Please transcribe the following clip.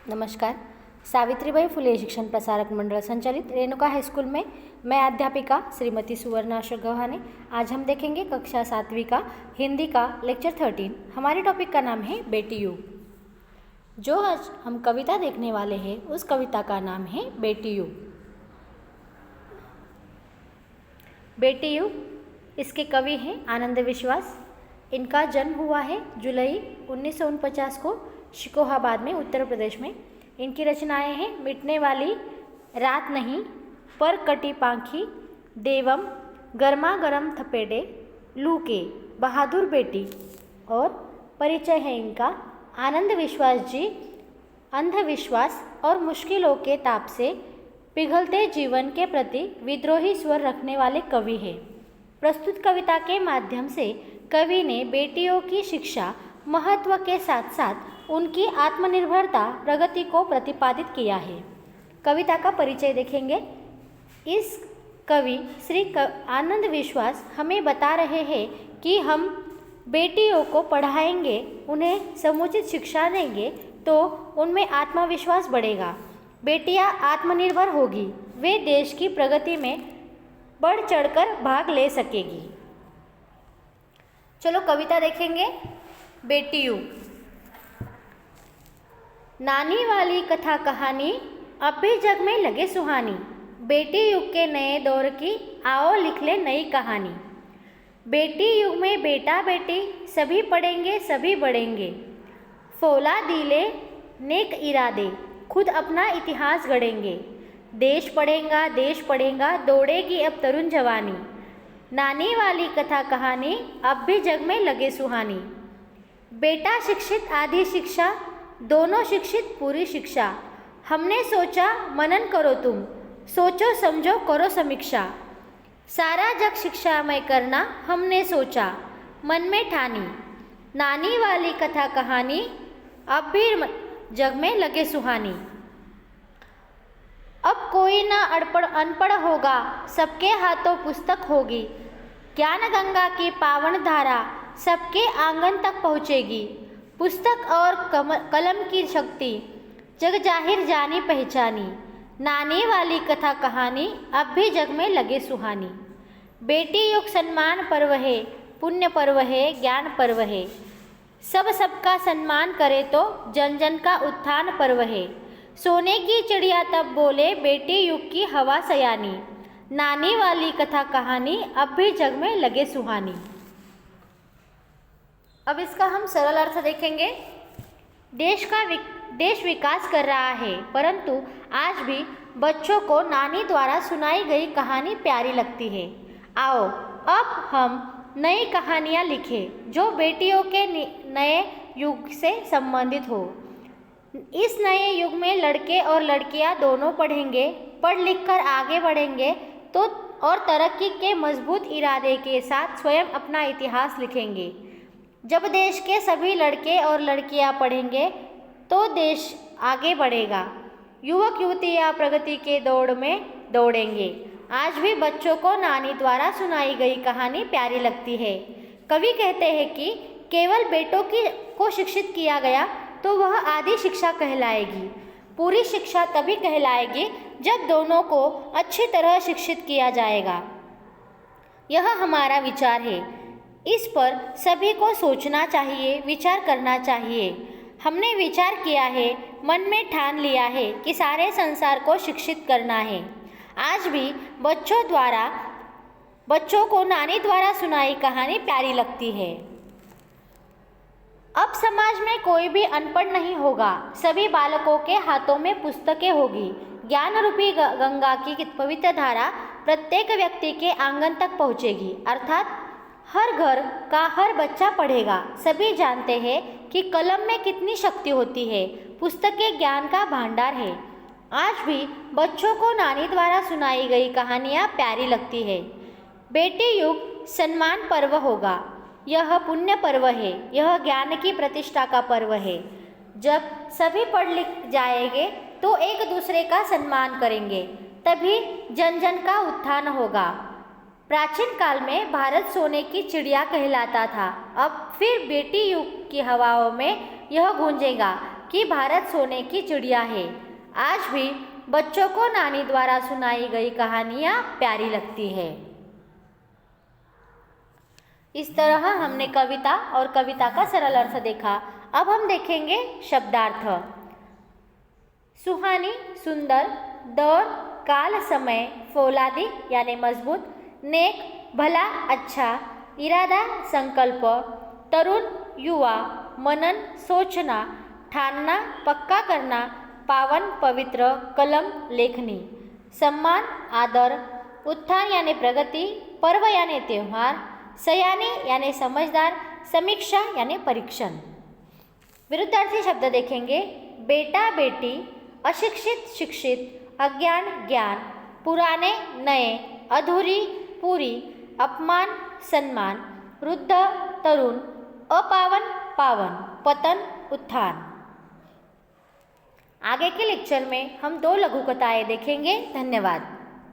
नमस्कार। सावित्रीबाई फुले शिक्षण प्रसारक मंडल संचालित रेणुका हाईस्कूल में मैं अध्यापिका श्रीमती सुवर्णा अशोक गव्हाने। आज हम देखेंगे कक्षा 7वीं का हिंदी का लेक्चर 13। हमारे टॉपिक का नाम है बेटी युग। जो आज हम कविता देखने वाले हैं उस कविता का नाम है बेटी युग। बेटी युग इसके कवि हैं आनंद विश्वास। इनका जन्म हुआ है जुलाई 1949 को शिकोहाबाद में, उत्तर प्रदेश में। इनकी रचनाएं हैं मिटने वाली रात नहीं, पर कटी पाखी, देवम, गर्मा गर्म थपेड़े, लू के, बहादुर बेटी। और परिचय है इनका। आनंद विश्वास जी अंधविश्वास और मुश्किलों के ताप से पिघलते जीवन के प्रति विद्रोही स्वर रखने वाले कवि हैं। प्रस्तुत कविता के माध्यम से कवि ने बेटियों की शिक्षा महत्व के साथ साथ उनकी आत्मनिर्भरता प्रगति को प्रतिपादित किया है। कविता का परिचय देखेंगे। इस कवि श्री आनंद विश्वास हमें बता रहे हैं कि हम बेटियों को पढ़ाएंगे, उन्हें समुचित शिक्षा देंगे तो उनमें आत्मविश्वास बढ़ेगा, बेटियां आत्मनिर्भर होगी, वे देश की प्रगति में बढ़ चढ़कर भाग ले सकेगी। चलो कविता देखेंगे। बेटी युग। नानी वाली कथा कहानी अब भी जग में लगे सुहानी, बेटी युग के नए दौर की आओ लिख ले नई कहानी। बेटी युग में बेटा बेटी सभी पढ़ेंगे सभी बढ़ेंगे, फौला दिले नेक इरादे खुद अपना इतिहास गढ़ेंगे। देश पढ़ेगा दौड़ेगी अब तरुण जवानी, नानी वाली कथा कहानी अब भी जग में लगे सुहानी। बेटा शिक्षित आधी शिक्षा, दोनों शिक्षित पूरी शिक्षा, हमने सोचा मनन करो तुम, सोचो समझो करो समीक्षा। सारा जग शिक्षामय करना हमने सोचा, मन में ठानी, नानी वाली कथा कहानी अब भी जग में लगे सुहानी। अब कोई ना अनपढ़ होगा, सबके हाथों पुस्तक होगी, ज्ञान गंगा की पावन धारा सबके आंगन तक पहुँचेगी। पुस्तक और कलम की शक्ति जग जाहिर जानी पहचानी, नानी वाली कथा कहानी अब भी जग में लगे सुहानी। बेटी युग सम्मान पर्व है, पुण्य पर्व है, ज्ञान पर्व है, सब सबका सम्मान करे तो जन जन का उत्थान पर्व है। सोने की चिड़िया तब बोले बेटी युग की हवा सयानी, नानी वाली कथा कहानी अब भी जग में लगे सुहानी। अब इसका हम सरल अर्थ देखेंगे। देश विकास कर रहा है, परंतु आज भी बच्चों को नानी द्वारा सुनाई गई कहानी प्यारी लगती है। आओ अब हम नई कहानियाँ लिखें जो बेटियों के नए युग से संबंधित हो। इस नए युग में लड़के और लड़कियां दोनों पढ़ेंगे, पढ़ लिख कर आगे बढ़ेंगे तो और तरक्की के मजबूत इरादे के साथ स्वयं अपना इतिहास लिखेंगे। जब देश के सभी लड़के और लड़कियां पढ़ेंगे तो देश आगे बढ़ेगा, युवक युवतियां प्रगति के दौड़ में दौड़ेंगे। आज भी बच्चों को नानी द्वारा सुनाई गई कहानी प्यारी लगती है। कवि कहते हैं कि केवल बेटों को शिक्षित किया गया तो वह आधी शिक्षा कहलाएगी, पूरी शिक्षा तभी कहलाएगी जब दोनों को अच्छी तरह शिक्षित किया जाएगा। यह हमारा विचार है, इस पर सभी को सोचना चाहिए, विचार करना चाहिए। हमने विचार किया है, मन में ठान लिया है कि सारे संसार को शिक्षित करना है। आज भी बच्चों को नानी द्वारा सुनाई कहानी प्यारी लगती है। अब समाज में कोई भी अनपढ़ नहीं होगा, सभी बालकों के हाथों में पुस्तकें होगी, ज्ञान रूपी गंगा की पवित्र धारा प्रत्येक व्यक्ति के आंगन तक पहुँचेगी, अर्थात हर घर का हर बच्चा पढ़ेगा। सभी जानते हैं कि कलम में कितनी शक्ति होती है, पुस्तकें ज्ञान का भंडार है। आज भी बच्चों को नानी द्वारा सुनाई गई कहानियाँ प्यारी लगती है। बेटी युग सम्मान पर्व होगा, यह पुण्य पर्व है, यह ज्ञान की प्रतिष्ठा का पर्व है। जब सभी पढ़ लिख जाएंगे तो एक दूसरे का सम्मान करेंगे, तभी जन जन का उत्थान होगा। प्राचीन काल में भारत सोने की चिड़िया कहलाता था, अब फिर बेटी युग की हवाओं में यह गूंजेगा। कि भारत सोने की चिड़िया है। आज भी बच्चों को नानी द्वारा सुनाई गई कहानियाँ प्यारी लगती है। इस तरह हमने कविता और कविता का सरल अर्थ देखा। अब हम देखेंगे शब्दार्थ। सुहानी, सुंदर, दौर, काल, समय, फौलादी यानी मजबूत, नेक, भला, अच्छा, इरादा, संकल्प, तरुण, युवा, मनन, सोचना, ठानना, पक्का करना, पावन, पवित्र, कलम, लेखनी, सम्मान, आदर, उत्थान यानी प्रगति, पर्व यानी त्यौहार, सयानी यानी समझदार, समीक्षा यानी परीक्षण। विरुद्धार्थी शब्द देखेंगे। बेटा, बेटी, अशिक्षित, शिक्षित, अज्ञान, ज्ञान, पुराने, नए, अधूरी, पूरी, अपमान, सम्मान, वृद्ध, तरुण, अपावन, पावन, पतन, उत्थान। आगे के लेक्चर में हम 2 लघु कथाएं देखेंगे। धन्यवाद।